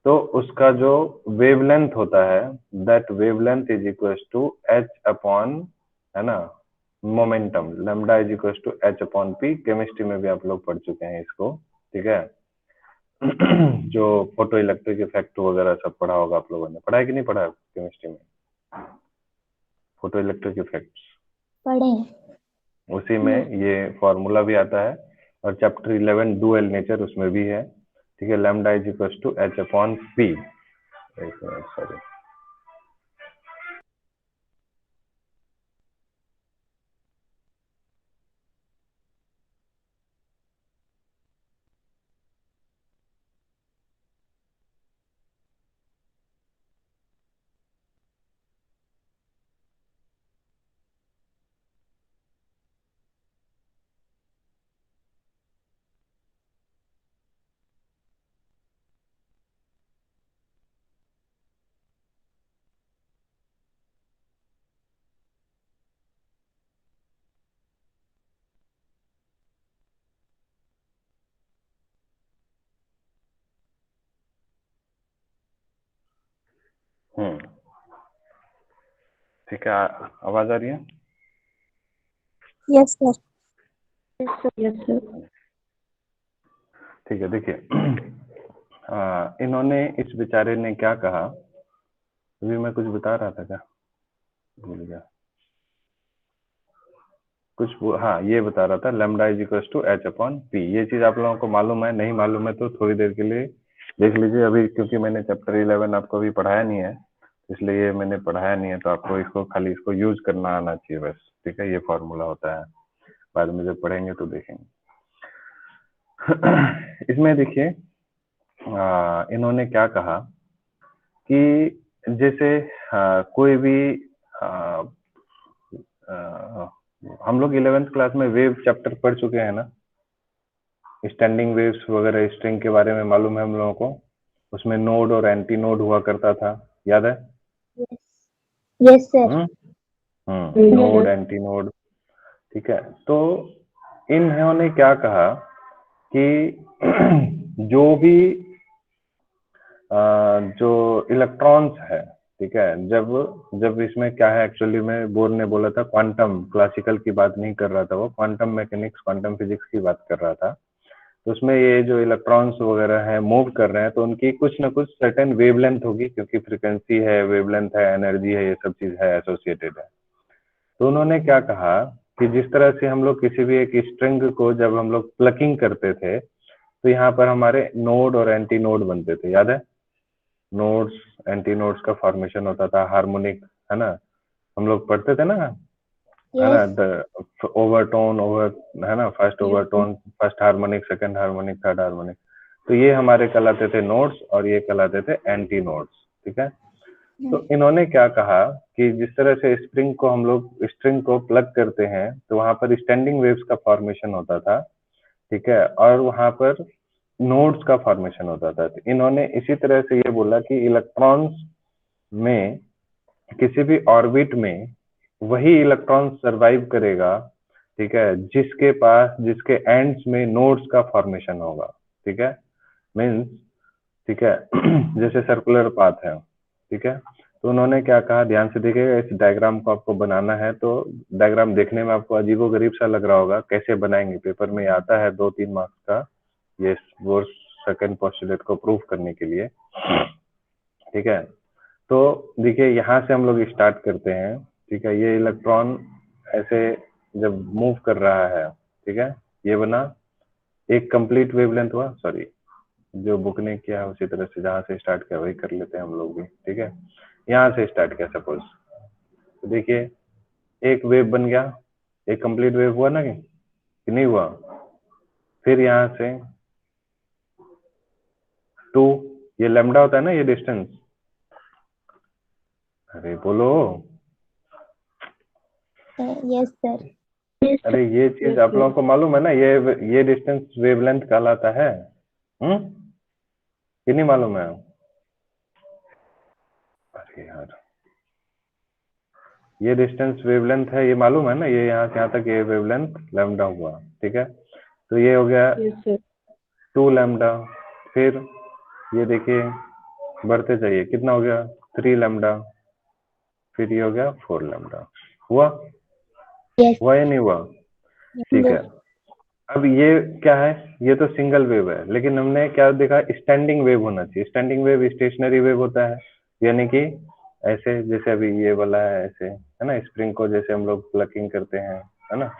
तो उसका जो वेवलेंथ होता है, that wavelength is equal to h/, है ना, momentum, lambda is equal to h/p। Chemistry में भी आप लोग पढ़ चुके हैं इसको, ठीक है। जो फोटो इलेक्ट्रिक इफेक्ट वगैरह सब पढ़ा होगा आप लोगों ने, पढ़ा है कि नहीं पढ़ा केमिस्ट्री में, फोटो इलेक्ट्रिक इफेक्ट्स, पढ़े। उसी में ये फॉर्मूला भी आता है। और चैप्टर 11 डुअल नेचर उसमें भी है, ठीक है, lambda is equal to h/p। एक मिनट, सॉरी, ठीक है, आवाज आ रही है। Yes sir. Yes sir. ठीक है, देखिए, इन्होंने, इस बेचारे ने क्या कहा, अभी मैं कुछ बता रहा था क्या, भूल गया कुछ हाँ, ये बता रहा था, lambda is equal to h/p। ये चीज आप लोगों को मालूम है, नहीं मालूम है तो थोड़ी देर के लिए देख लीजिए अभी, क्योंकि मैंने चैप्टर 11 आपको अभी पढ़ाया नहीं है, इसलिए मैंने पढ़ाया नहीं है, तो आपको इसको खाली इसको यूज करना आना चाहिए बस। ठीक है, ये फॉर्मूला होता है, बाद में जब पढ़ेंगे तो देखेंगे। इसमें देखिए, इन्होंने क्या कहा कि जैसे कोई भी आ, आ, हम लोग 11th क्लास में वेव चैप्टर पढ़ चुके हैं ना, स्टैंडिंग वेव्स वगैरह, स्ट्रिंग के बारे में मालूम है हम लोगों को, उसमें नोड और एंटी नोड हुआ करता था, याद है। Yes sir. Node anti node, ठीक है। तो इन्होंने क्या कहा कि जो भी जो इलेक्ट्रॉन्स है, ठीक है, जब जब इसमें क्या है, एक्चुअली में बोर ने बोला था क्वांटम, क्लासिकल की बात नहीं कर रहा था वो, क्वांटम मैकेनिक्स, क्वांटम फिजिक्स की बात कर रहा था। तो उसमें ये जो इलेक्ट्रॉन्स वगैरह है मूव कर रहे हैं, तो उनकी कुछ ना कुछ सर्टेन वेवलेंथ होगी, क्योंकि फ्रीक्वेंसी है, वेवलेंथ है, एनर्जी है, ये सब चीज है, एसोसिएटेड है। तो उन्होंने क्या कहा कि जिस तरह से हम लोग किसी भी एक स्ट्रिंग को जब हम लोग प्लकिंग करते थे, तो यहाँ पर हमारे नोड और एंटी नोड बनते थे, याद है, नोड्स एंटी नोड्स का फॉर्मेशन होता था, हार्मोनिक, है ना, हम लोग पढ़ते थे ना, है ना, द ओवरटोन, है ना, first overtone, first harmonic, second harmonic, third harmonic. तो ये हमारे कहलाते थे नोड्स और ये कहलाते थे एंटी नोड्स। ठीक है, तो इन्होंने क्या कहा कि जिस तरह से स्प्रिंग को हम लोग स्ट्रिंग को प्लग करते हैं, तो वहां पर स्टैंडिंग वेव्स का फॉर्मेशन होता था, ठीक है, और वहां पर नोड्स का फॉर्मेशन होता था। तो इन्होंने इसी तरह से ये बोला कि इलेक्ट्रॉन्स में, किसी भी ऑर्बिट में वही इलेक्ट्रॉन सरवाइव करेगा, ठीक है, जिसके पास, जिसके एंड्स में नोड्स का फॉर्मेशन होगा। ठीक है, मीन्स, ठीक है, जैसे सर्कुलर पाथ है, ठीक है। तो उन्होंने क्या कहा, ध्यान से देखिएगा, इस डायग्राम को आपको बनाना है, तो डायग्राम देखने में आपको अजीबोगरीब सा लग रहा होगा, कैसे बनाएंगे, पेपर में आता है 2-3 मार्क्स का, ये वो सेकंड पोस्टुलेट को प्रूव करने के लिए, ठीक है। तो देखिए यहाँ से हम लोग स्टार्ट करते हैं, ठीक है। ये इलेक्ट्रॉन ऐसे जब मूव कर रहा है, ठीक है, ये बना एक कंप्लीट वेवलेंथ हुआ, सॉरी जो बुक ने किया है उसी तरह से जहाँ से स्टार्ट किया वही कर लेते हैं हम लोग भी, ठीक है। यहाँ से स्टार्ट किया सपोज, तो देखिए एक वेव बन गया, एक कंप्लीट वेव हुआ ना कि नहीं हुआ। फिर यहाँ से 2, ये लैम्डा होता है ना, ये डिस्टेंस, अरे बोलो, Yes, sir. Yes, sir. अरे ये चीज आप लोगों को मालूम है ना, ये डिस्टेंस वेवलेंथ कहलाता है, कि नहीं मालूम है? अरे यार, ये डिस्टेंस वेवलेंथ है, ये मालूम है ना, ये यहाँ से यहाँ तक ये वेवलेंथ लैम्डा हुआ, ठीक है। तो ये हो गया Yes, sir. 2 लैम्डा। फिर ये देखिए बढ़ते जाइए, कितना हो गया 3 लैम्डा। फिर ये हो गया 4 लैम्डा। हुआ? Yes. हुआ या नहीं हुआ? ठीक है। अब ये क्या है, ये तो सिंगल वेव है, लेकिन हमने क्या देखा, स्टैंडिंग वेव होना चाहिए। स्टैंडिंग वेव स्टेशनरी वेव होता है, यानी कि ऐसे जैसे अभी ये वाला है, ऐसे है ना, स्प्रिंग को जैसे हम लोग प्लकिंग करते हैं, है ना,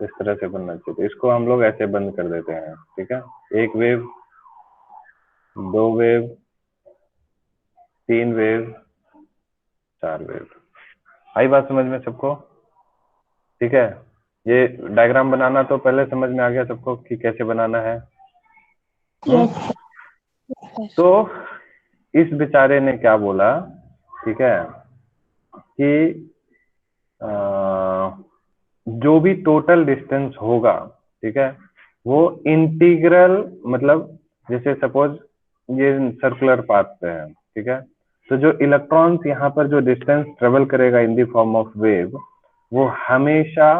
इस तरह से बनना चाहिए। तो इसको हम लोग ऐसे बंद कर देते हैं, ठीक है। एक वेव, 2 वेव, 3 वेव, 4 वेव। आई बात समझ में सबको? ठीक है। ये डायग्राम बनाना तो पहले समझ में आ गया सबको कि कैसे बनाना है। Yes. तो इस बेचारे ने क्या बोला, ठीक है, कि जो भी टोटल डिस्टेंस होगा, ठीक है, वो इंटीग्रल, मतलब जैसे सपोज ये सर्कुलर पाथ पे है, ठीक है, तो जो इलेक्ट्रॉन्स यहाँ पर जो डिस्टेंस ट्रेवल करेगा in the form of wave, वो हमेशा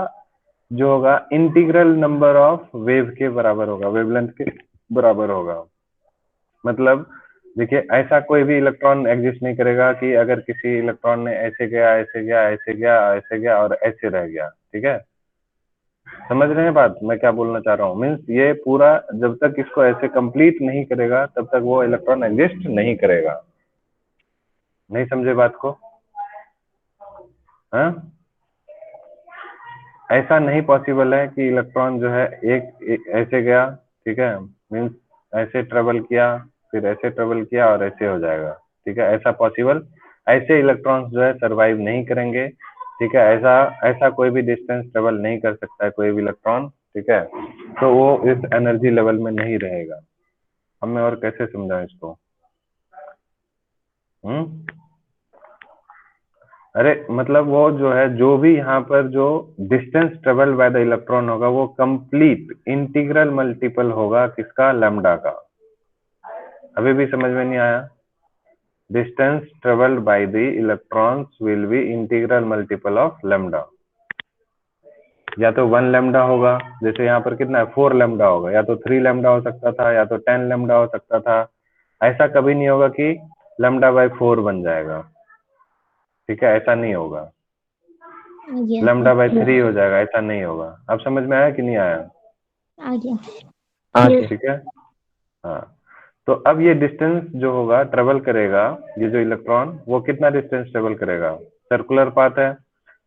जो होगा इंटीग्रल नंबर ऑफ वेव के बराबर होगा, वेवलेंथ के बराबर होगा। मतलब देखिए ऐसा कोई भी इलेक्ट्रॉन एग्जिस्ट नहीं करेगा कि अगर किसी इलेक्ट्रॉन ने ऐसे गया, ऐसे गया, ऐसे गया, ऐसे गया और ऐसे रह गया, ठीक है। समझ रहे हैं बात मैं क्या बोलना चाह रहा हूँ? मीन्स ये पूरा जब तक इसको ऐसे कंप्लीट नहीं करेगा तब तक वो इलेक्ट्रॉन एग्जिस्ट नहीं करेगा। नहीं समझे बात को? हाँ, ऐसा नहीं पॉसिबल है कि इलेक्ट्रॉन जो है एक ऐसे गया, ठीक है, मीन्स ऐसे ट्रेवल किया, फिर ऐसे ट्रेवल किया और ऐसे हो जाएगा, ठीक है, ऐसा पॉसिबल, ऐसे इलेक्ट्रॉन्स जो है सरवाइव नहीं करेंगे, ठीक है। ऐसा कोई भी डिस्टेंस ट्रेवल नहीं कर सकता है कोई भी इलेक्ट्रॉन, ठीक है, तो वो इस एनर्जी लेवल में नहीं रहेगा। अब मैं और कैसे समझाऊं इसको? अरे मतलब वो जो है, जो भी यहाँ पर जो distance travel by the electron होगा वो कंप्लीट इंटीग्रल मल्टीपल होगा किसका? लैम्डा का। अभी भी समझ में नहीं आया? Distance travelled by the electrons will be integral multiple of lambda. या तो 1 लैम्डा होगा, जैसे यहाँ पर कितना है 4 लैम्डा होगा, या तो 3 लैम्डा हो सकता था, या तो 10 लैम्डा हो सकता था। ऐसा कभी नहीं होगा कि लैम्डा बाय 4 बन जाएगा, ठीक है, ऐसा नहीं होगा। Yes, lambda sir. बाय 3 हो जाएगा, ऐसा नहीं होगा। अब समझ में आया कि नहीं आया? आ गया. आगे ठीक है। हाँ, तो अब ये डिस्टेंस जो होगा ट्रेवल करेगा, ये जो इलेक्ट्रॉन वो कितना डिस्टेंस ट्रेवल करेगा? सर्कुलर पाथ है,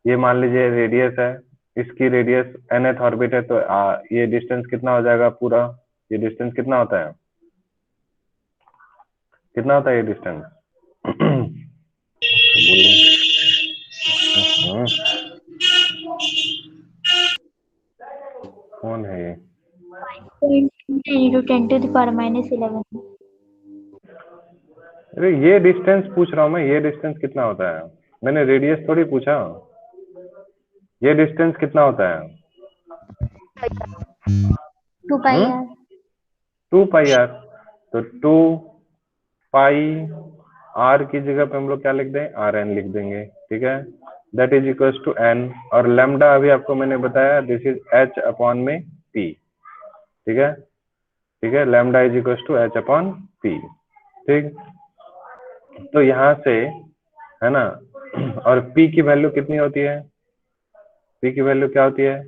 ये मान लीजिए रेडियस है, इसकी रेडियस nth ऑर्बिट है, तो ये डिस्टेंस कितना हो जाएगा पूरा? ये डिस्टेंस कितना होता है? कितना होता है ये डिस्टेंस? कौन है ये? 10 into 10 to the power minus 11. अरे ये डिस्टेंस पूछ रहा हूँ मैं, ये डिस्टेंस कितना होता है? मैंने रेडियस थोड़ी पूछा। ये डिस्टेंस कितना होता है? 2 pi r. 2 pi are. तो 2 पाई आर की जगह पे हम लोग क्या लिख दें? आर एन लिख देंगे, ठीक है। That is equal to n, और लैम्डा अभी आपको मैंने बताया दिस इज एच अपॉन में पी, ठीक है, ठीक है। Lambda is equal to h upon p, ठीक। तो यहाँ से है ना, और पी की वैल्यू कितनी होती है? पी की वैल्यू क्या होती है?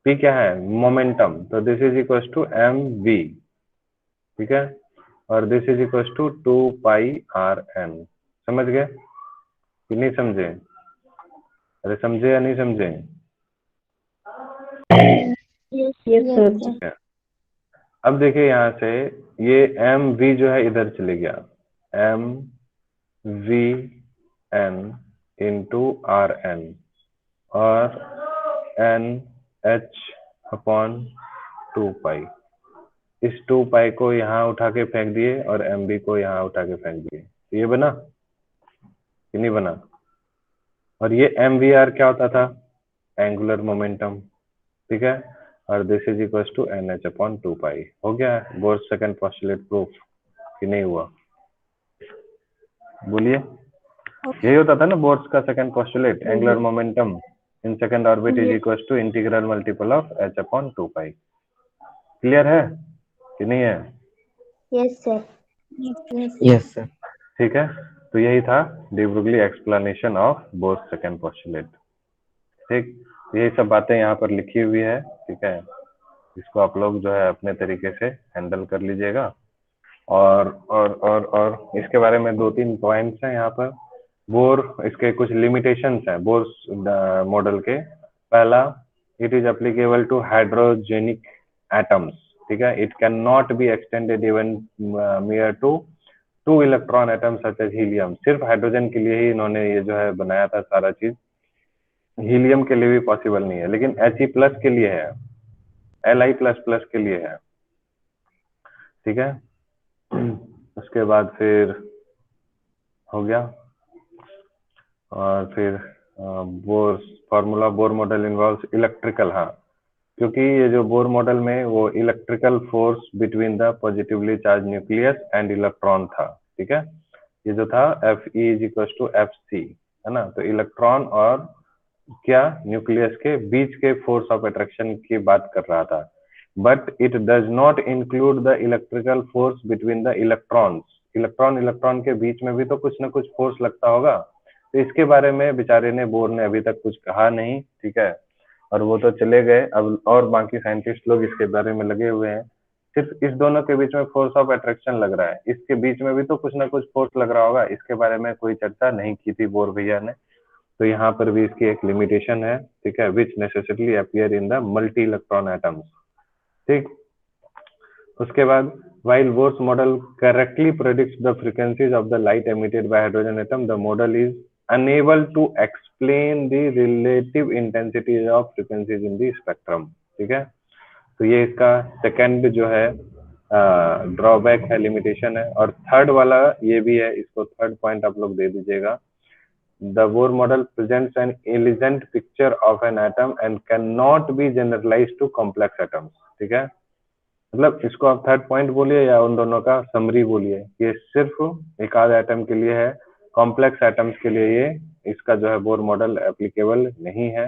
पी क्या है? मोमेंटम। तो this is equal to m v, ठीक है, और this is equal to 2 pi r n. समझ गए कि नहीं समझे? अरे समझे या नहीं समझे? Yes, Yes, sir. sir. अब देखिए यहाँ से ये एम वी जो है इधर चले गया, m v n into r n और एन एच अपॉन 2 पाई। इस 2 पाई को यहाँ उठा के फेंक दिए और एम बी को यहाँ उठा के फेंक दिए। तो ये बना कि नहीं बना? और ये एम वी आर क्या होता था? एंगुलर मोमेंटम, ठीक है। और this is equal to n h upon 2 pi. हो गया बोर्ड सेकंड पोस्टुलेट प्रूफ कि नहीं हुआ? बोलिए। यही होता था ना बोर्ड्स का second postulate, angular momentum in second orbit is equal to integral multiple of h upon 2 pi. Clear है कि नहीं है? Yes, sir. Yes. Yes sir. ठीक है, तो यही था de Broglie explanation of Bohr second postulate. ठीक, यही सब बातें यहाँ पर लिखी हुई है, ठीक है। इसको आप लोग जो है अपने तरीके से हैंडल कर लीजिएगा। और इसके बारे में 2-3 पॉइंट्स हैं यहाँ पर। बोर, इसके कुछ लिमिटेशंस हैं बोर मॉडल के। पहला, it is applicable to hydrogenic atoms, ठीक है। It can not be extended even mere to 2 electron atoms such as helium. सिर्फ हाइड्रोजन के लिए ही इन्होंने ये जो है बनाया था सारा चीज, हीलियम के लिए भी पॉसिबल नहीं है, लेकिन He+ के लिए है, Li++ के लिए है, ठीक है। उसके बाद फिर हो गया, और फिर Bohr formula, Bohr model involves electrical, हाँ, क्योंकि ये जो बोर मॉडल में वो electrical force between the positively charge nucleus and electron था, ठीक है। ये जो था Fe is equal to FC, है ना। तो इलेक्ट्रॉन और क्या न्यूक्लियस के बीच के फोर्स ऑफ अट्रैक्शन की बात कर रहा था, but it does not include the electrical force between the electrons. Electron के बीच में भी तो कुछ ना कुछ फोर्स लगता होगा, तो इसके बारे में बेचारे ने, बोर ने अभी तक कुछ कहा नहीं, ठीक है। और वो तो चले गए, अब और बाकी साइंटिस्ट लोग इसके बारे में लगे हुए हैं। सिर्फ इस दोनों के बीच में फोर्स ऑफ अट्रैक्शन लग रहा है, इसके बीच में भी तो कुछ ना कुछ फोर्स लग रहा होगा, इसके बारे में कोई चर्चा नहीं की थी बोर भैया ने। तो यहाँ पर भी इसकी एक लिमिटेशन है, ठीक है, which necessarily appear in the multi electron atoms, ठीक। उसके बाद, while Bohr's model correctly predicts the frequencies of the light emitted by hydrogen atom, the model is unable to explain the relative intensity of frequencies in the spectrum, ठीक है। तो ये इसका second जो है ड्रॉबैक है, लिमिटेशन है। और थर्ड वाला ये भी है, इसको थर्ड पॉइंट आप लोग दे दीजिएगा। The Bohr model presents an elegant picture of an atom and cannot be generalized to complex atoms, ठीक है। मतलब इसको आप थर्ड पॉइंट बोलिए या उन दोनों का समरी बोलिए, ये सिर्फ एक आध एटम के लिए है, कॉम्प्लेक्स एटम्स के लिए ये इसका जो है बोर मॉडल एप्लीकेबल नहीं है,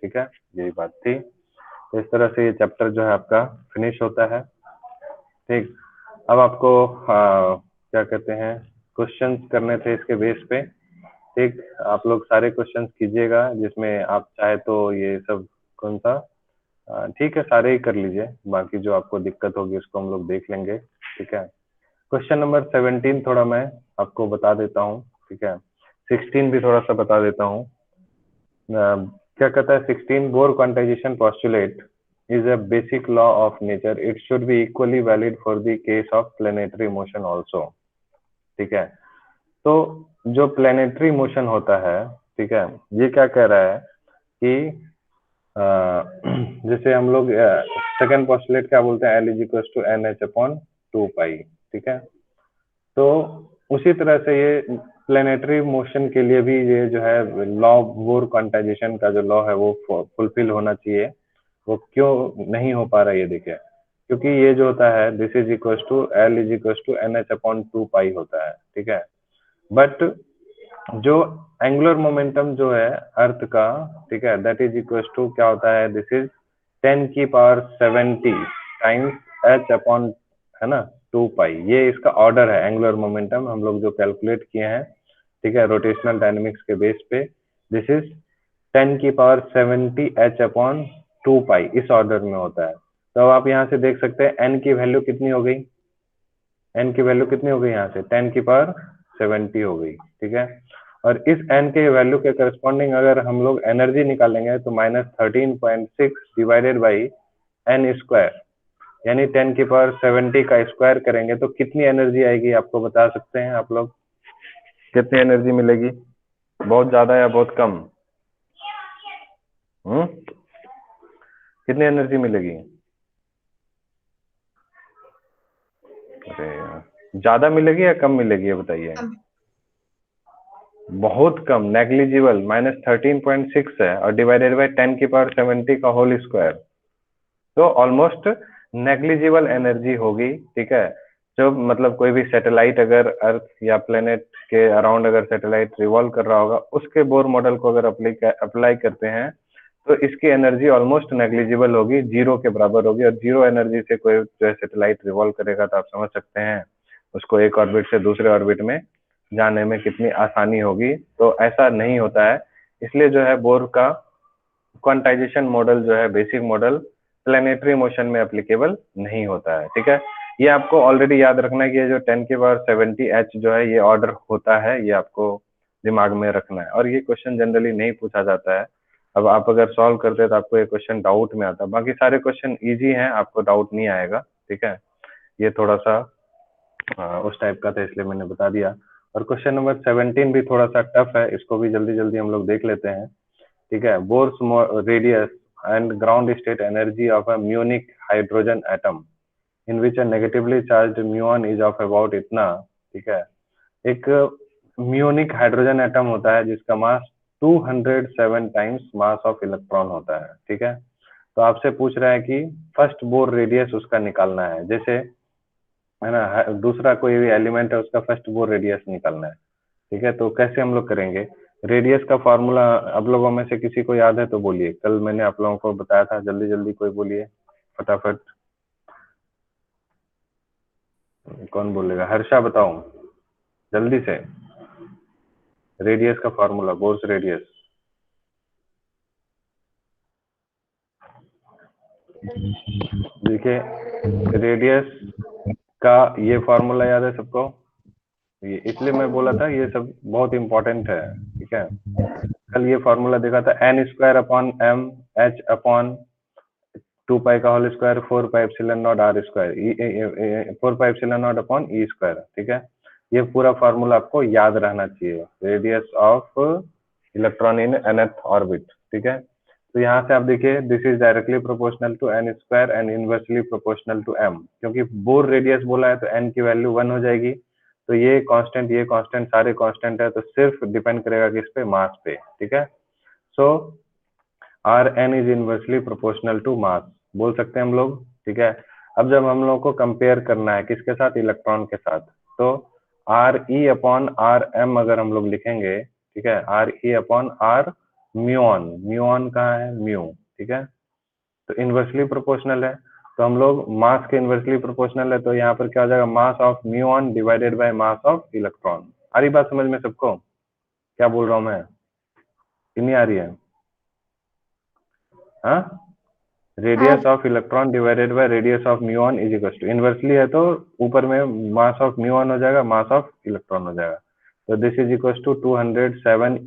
ठीक है। यही बात थी। तो इस तरह से ये चैप्टर जो है आपका फिनिश होता है, ठीक। अब आपको क्या कहते हैं, क्वेश्चंस करने थे इसके बेस पे, ठीक। आप लोग सारे क्वेश्चंस कीजिएगा, जिसमें आप चाहे तो ये सब कौन सा, ठीक है, सारे ही कर लीजिए, बाकी जो आपको दिक्कत होगी उसको हम लोग देख लेंगे, ठीक है। क्वेश्चन नंबर 17 थोड़ा मैं आपको बता देता हूँ, ठीक है। 16 भी थोड़ा सा बता देता हूँ। क्या कहता है 16, bore quantization postulate is a basic law of nature. It should be equally valid for the case of planetary motion also, ठीक है। तो जो प्लेनेटरी मोशन होता है, ठीक है, ये क्या कह रहा है कि जैसे हम लोग सेकंड पोस्टुलेट क्या बोलते हैं, L is equal to NH upon 2 पाई, ठीक है। तो उसी तरह से ये प्लेनेटरी मोशन के लिए भी ये जो है लॉ, बोर क्वांटाइजेशन का जो लॉ है वो फुलफिल होना चाहिए। वो क्यों नहीं हो पा रहा है ये देखिए, क्योंकि ये जो होता है this is equal to L is equal to NH upon 2 पाई होता है, ठीक है। बट जो एंगुलर मोमेंटम जो है अर्थ का, ठीक है, दैट इज इक्वल टू क्या होता है, this is 10⁻70 times H upon, है ना, 2 पाई। ये इसका ऑर्डर है एंगुलर मोमेंटम, हम लोग जो कैलकुलेट किए हैं, ठीक है, रोटेशनल डायनेमिक्स के बेस पे। This is 10⁻70 H upon 2 pi, इस ऑर्डर में होता है। तो आप यहाँ से देख सकते हैं n की वैल्यू कितनी हो गई, n की वैल्यू कितनी हो गई यहाँ से 10⁻ 70 हो गई, ठीक है। और इस n के वैल्यू के करस्पॉन्डिंग अगर हम लोग एनर्जी निकालेंगे तो -13.6 डिवाइडेड बाई n स्क्वायर, यानी 10⁻70 का स्क्वायर करेंगे तो कितनी एनर्जी आएगी आपको बता सकते हैं आप लोग? कितनी एनर्जी मिलेगी? बहुत ज्यादा या बहुत कम? कितनी एनर्जी मिलेगी? अरे यार, ज्यादा मिलेगी या कम मिलेगी ये बताइए? बहुत कम, नेग्लिजिबल, -13.6 है और डिवाइडेड बाय 10⁻70 का होल स्क्वायर, तो ऑलमोस्ट नेग्लिजिबल एनर्जी होगी, ठीक है। जो मतलब कोई भी सैटेलाइट अगर अर्थ या प्लेनेट के अराउंड अगर सैटेलाइट रिवॉल्व कर रहा होगा, उसके बोर मॉडल को अगर अप्लाई करते हैं तो इसकी एनर्जी ऑलमोस्ट नेग्लिजिबल होगी, जीरो के बराबर होगी। और जीरो एनर्जी से कोई जो है सैटेलाइट रिवॉल्व करेगा तो आप समझ सकते हैं उसको एक ऑर्बिट से दूसरे ऑर्बिट में जाने में कितनी आसानी होगी। तो ऐसा नहीं होता है, इसलिए जो है बोर का क्वांटाइजेशन मॉडल जो है बेसिक मॉडल प्लेनेटरी मोशन में एप्लीकेबल नहीं होता है, ठीक है। ये आपको ऑलरेडी याद रखना है कि ये जो 10⁻70 h जो है ये ऑर्डर होता है, ये आपको दिमाग में रखना है। और ये क्वेश्चन जनरली नहीं पूछा जाता है। अब आप अगर सॉल्व करते हैं तो आपको ये क्वेश्चन डाउट में आता है, बाकी सारे क्वेश्चन इजी हैं, आपको डाउट नहीं आएगा, ठीक है। ये थोड़ा सा उस टाइप का था इसलिए मैंने बता दिया। और क्वेश्चन नंबर 17 भी थोड़ा सा टफ है, इसको भी जल्दी जल्दी हम लोग देख लेते हैं, ठीक है। Bohr's radius and ground state energy of a muonic hydrogen atom in which a negatively charged muon is of about इतना, ठीक है। एक म्यूनिक हाइड्रोजन एटम होता है जिसका मास 207 टाइम्स मास ऑफ इलेक्ट्रॉन होता है, ठीक है। तो आपसे पूछ रहा है कि फर्स्ट बोर रेडियस उसका निकालना है, जैसे है ना, दूसरा कोई भी एलिमेंट है उसका फर्स्ट बोर रेडियस निकालना है, ठीक है। तो कैसे हम लोग करेंगे? रेडियस का फॉर्मूला आप लोगों में से किसी को याद है तो बोलिए, कल मैंने आप लोगों को बताया था, जल्दी जल्दी कोई बोलिए फटाफट। कौन बोलेगा? हर्षा बताओ जल्दी से, रेडियस का फॉर्मूला, बोर्स रेडियस। देखिए रेडियस का ये फॉर्मूला याद है सबको? ये इसलिए मैं बोला था ये सब बहुत इंपॉर्टेंट है, ठीक है। कल ये फॉर्मूला देखा था, n square upon m h upon 2 पाई का होल स्क्वायर 4 पाई एप्सिलॉन नॉट r स्क्वायर 4 पाई epsilon naught upon e square, ठीक है। ये पूरा फॉर्मूला आपको याद रहना चाहिए, radius of electron in nth orbit, ठीक है। तो यहाँ से आप देखिए, this is directly proportional to n square and inversely proportional to m, क्योंकि बोर रेडियस बोला है तो n की वैल्यू 1 हो जाएगी। तो ये कांस्टेंट सारे कांस्टेंट है, तो सिर्फ डिपेंड करेगा किस पे? मास पे, ठीक है। So Rn is inversely proportional to mass बोल सकते हैं हम लोग, ठीक है। अब जब हम लोग को कंपेयर करना है किसके साथ? इलेक्ट्रॉन के साथ, तो Re अपॉन आर एम अगर हम लोग लिखेंगे, ठीक है, Re upon R muon, muon कहाँ है? म्यू, ठीक है। तो इनवर्सली प्रोपोर्शनल है, तो हम लोग मास के इनवर्सली प्रोपोर्शनल है, तो यहाँ पर क्या हो जाएगा? Mass of muon divided by mass of electron. आ रही बात समझ में सबको? क्या बोल रहा हूँ मैं? कि नहीं आ रही है? हाँ, radius of electron divided by radius of muon is equal to, inversely है तो ऊपर में मास ऑफ म्यूऑन हो जाएगा, मास ऑफ इलेक्ट्रॉन हो जाएगा। तो this is equal to 207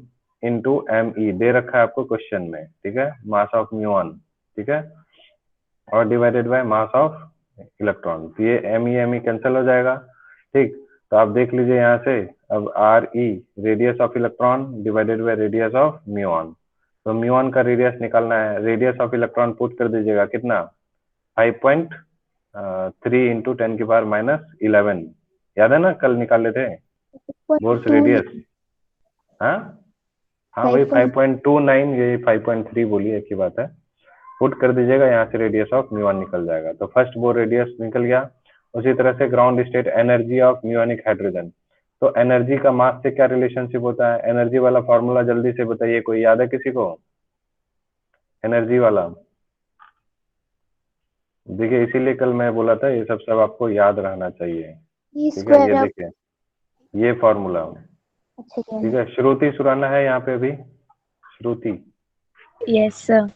into ME दे रखा है आपको क्वेश्चन में, ठीक है, मास ऑफ म्यूऑन, ठीक है, और divided by mass of electron. तो ये ME कैंसिल हो जाएगा, ठीक। तो आप देख लीजिए यहाँ से, अब RE radius of electron divided by radius of muon, तो म्यूऑन का रेडियस निकालना है, रेडियस ऑफ इलेक्ट्रॉन पुट कर दीजिएगा, कितना? 5.3 इंटू 10⁻11, याद है ना, कल निकाले थे बोर्स रेडियस। हाँ हाँ, वही 5.29, ये 5.3 बोलिए, एक ही बात है। पुट कर दीजिएगा, यहाँ से रेडियस ऑफ म्यूऑन निकल जाएगा। तो फर्स्ट बोर रेडियस निकल गया। उसी तरह से ground state energy of muonic hydrogen, तो एनर्जी का मास से क्या रिलेशनशिप होता है? एनर्जी वाला फॉर्मूला जल्दी से बताइए, कोई याद है किसी को? एनर्जी वाला देखिए, इसीलिए कल मैं बोला था ये सब आपको याद रहना चाहिए, ठीक है। ये देखिए ये फॉर्मूला, ठीक है। श्रुति सुराना है यहाँ पे अभी? श्रुति, यस सर।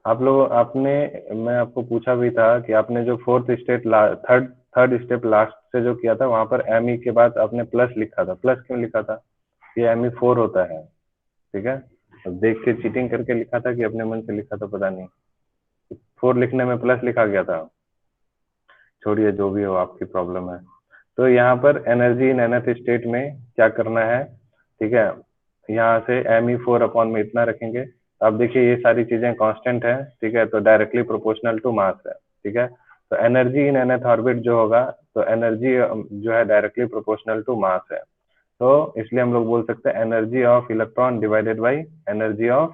आप लोग आपने, मैं आपको पूछा भी था कि आपने जो fourth state third step last से जो किया था वहां पर Me के बाद आपने प्लस लिखा था, प्लस क्यों लिखा था? ये Me4 होता है, ठीक है। तो देख के चीटिंग करके लिखा था कि अपने मन से लिखा था पता नहीं, 4 लिखने में प्लस लिखा गया था। छोड़िए, जो भी हो आपकी प्रॉब्लम है। तो यहाँ पर एनर्जी इन nth स्टेट में क्या करना है, ठीक है, यहाँ से Me4 अपॉन में इतना रखेंगे। अब देखिए ये सारी चीजें कांस्टेंट है, ठीक है, तो डायरेक्टली प्रोपोर्शनल टू मास है, ठीक है। तो एनर्जी इन nth ऑर्बिट जो होगा, तो एनर्जी जो है डायरेक्टली प्रोपोर्शनल टू मास है, तो इसलिए हम लोग बोल सकते हैं energy of electron divided by energy of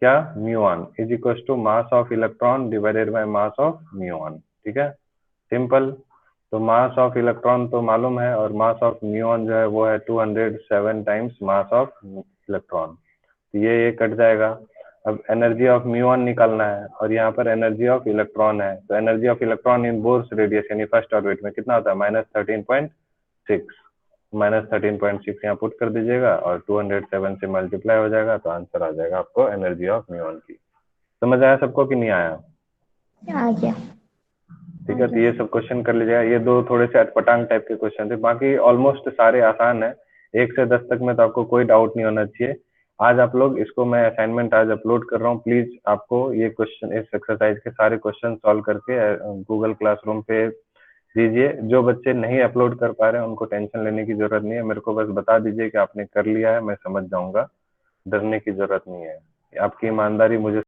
क्या, mu one is equal to mass of electron divided by mass of mu one, ठीक है, सिंपल। तो मास ऑफ इलेक्ट्रॉन तो मालूम है, और मास ऑफ म्यूऑन जो है वो है 207 टाइम्स मास ऑफ इलेक्ट्रॉन, तो ये कट जाएगा। अब एनर्जी ऑफ म्यूऑन निकालना है, और यहाँ पर एनर्जी ऑफ इलेक्ट्रॉन है, तो energy of electron in Bohr's radius यानी फर्स्ट ऑर्बिट में कितना होता है, -13.6, -13.6 यहाँ पुट कर दीजिएगा, और 207 से मल्टीप्लाई हो जाएगा, तो आंसर आ जाएगा आपको एनर्जी ऑफ म्यूऑन की। समझ आया सबको कि नहीं आया? आ गया। ठीक है, तो ये सब क्वेश्चन कर लीजिएगा। ये दो थोड़े से अटपटांग टाइप के क्वेश्चन थे, बाकी ऑलमोस्ट सारे आसान है। 1 से 10 तक में तो आपको कोई डाउट नहीं होना चाहिए। आज आप लोग इसको, मैं असाइनमेंट आज अपलोड कर रहा हूँ, प्लीज आपको ये क्वेश्चन, इस एक्सरसाइज के सारे क्वेश्चन सॉल्व करके गूगल क्लासरूम पे दीजिए। जो बच्चे नहीं अपलोड कर पा रहे हैं उनको टेंशन लेने की जरूरत नहीं है, मेरे को बस बता दीजिए कि आपने कर लिया है, मैं समझ जाऊंगा, डरने की जरूरत नहीं है। आपकी ईमानदारी मुझे